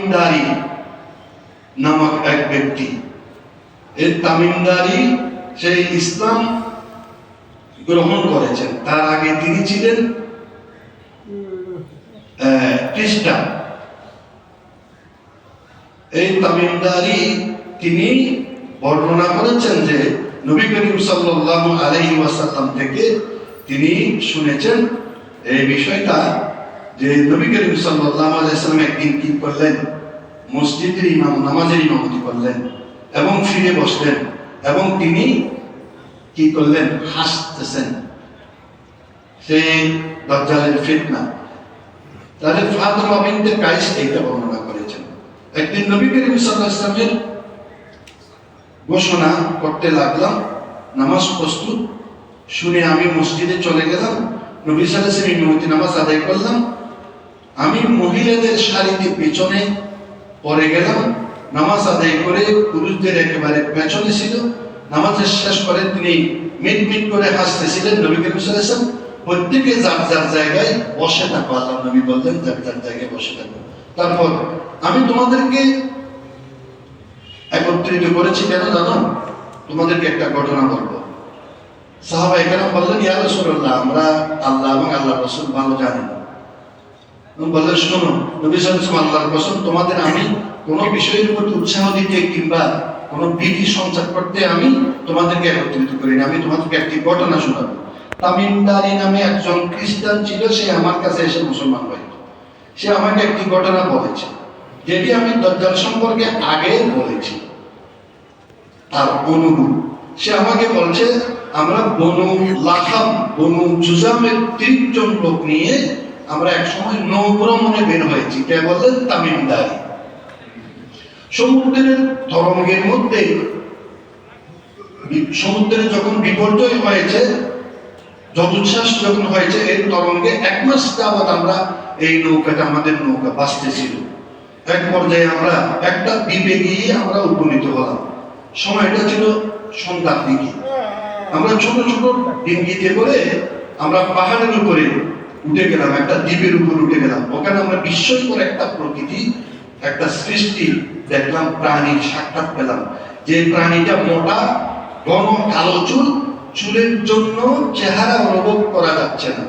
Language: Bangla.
তামিমদারি নামক এক ব্যক্তি। এই তামিমদারি সেই ইসলাম গ্রহণ করেছেন। তার আগে তিনি ছিলেন খ্রিস্টান। এই তামিমদারি তিনি বর্ণনা করেছেন যে নবী করিম সাল্লাল্লাহু আলাইহি ওয়াসাল্লাম থেকে তিনি শুনেছেন এই বিষয়টা, যে নবী করিম সাল্লাল্লাহু আলাইহি ওয়াসাল্লাম একদিন কি করলেন, মসজিদের ইমাম নামাজের ইমামতি করলেন এবং ফিরে বসলেন এবং তিনি কি করলেন, হাসতেছেন। সেই দাজ্জালের ফিতনা। তাহলে ফাতিমা বিনতে কাইস এইটা বর্ণনা করেছেন। একদিন নবী করিম সাল্লাল্লাহু আলাইহি ওয়াসাল্লামের ঘোষণা করতে লাগলাম, নামাজ প্রস্তুত শুনে আমি মসজিদে চলে গেলাম। নবী সাল্লাল্লাহু আলাইহি ওয়াসাল্লাম ইমামতি নামাজ আদায় করলাম। আমি মহিলাদের সারিতে পেছনে পড়ে গেলাম। নামাজ আদায় করে পুরুষদের একেবারে পেছনে ছিল। নামাজের শেষ করে তিনি মিট মিট করে হাসতেছিলেন। নবী করিম সাল্লাল্লাহু আলাইহি ওয়াসাল্লাম প্রত্যেকে যার যার জায়গায় বসে থাকো, আল্লাহ নবী বললেন যার যার জায়গায় বসে থাকো। তারপর আমি তোমাদেরকে একত্রিত করেছি কেন জানো? তোমাদেরকে একটা ঘটনা বলবো। সাহাবায়ে কেরাম বললেন, ইয়া রাসূলুল্লাহ, আমরা আল্লাহ এবং আল্লাহর রাসূল ভালো জানি না। বললেন, শোনো নবী সাল্লাল্লাহু আলাইহি ওয়াসাল্লাম, আল্লাহর কসম, তোমাদের আমি কোনো বিষয়ের প্রতি উৎসাহ দিতে কিংবা কোনো ভীতি সঞ্চার করতে আমি তোমাদেরকে একত্রিত করি না। আমি তোমাদেরকে একটি ঘটনা শোনাবো। তামিমদারি নামে একজন খ্রিস্টান ছিল, সে আমার কাছে এসে মুসলমান হয়েছে। সে আমাকে একটি ঘটনা বলেছে, যেটি আমি দাজ্জাল সম্পর্কে আগে বলেছি। তার অনুরূপ সে আমাকে বলছে, আমরা বনু লাহাব, বনু জুজামের 30 জন লোক নিয়ে আমরা এক সময় নৌভ্রমণে বের হয়েছি। কে বললেন? তামিমদারি। সমুদ্রের তরঙ্গের মধ্যে, সমুদ্রে যখন বিপর্যয় হয়েছে, জলোচ্ছ্বাস যখন হয়েছে, এই তরঙ্গে 1 মাস যাবৎ আমরা এই নৌকাটা, আমাদের নৌকা ভাসতেছিল। এক পর্যায়ে আমরা একটা দ্বীপে গিয়ে আমরা উপনীত হলাম। সময়টা ছিল সন্ধ্যার দিকে। আমরা ছোট ছোট ডিঙ্গিতে করে আমরা পাহাড়ের উপরে উঠে গেলাম, একটা দ্বীপের উপর উঠে গেলাম। ওখানে আমরা বিস্ময়কর একটা প্রকৃতি, একটা সৃষ্টি দেখলাম, প্রাণীর সাক্ষাৎ পেলাম। যে প্রাণীটা মোটা, ঘন কালো চুল, চুলের জন্য চেহারা অনুভব করা যাচ্ছে না।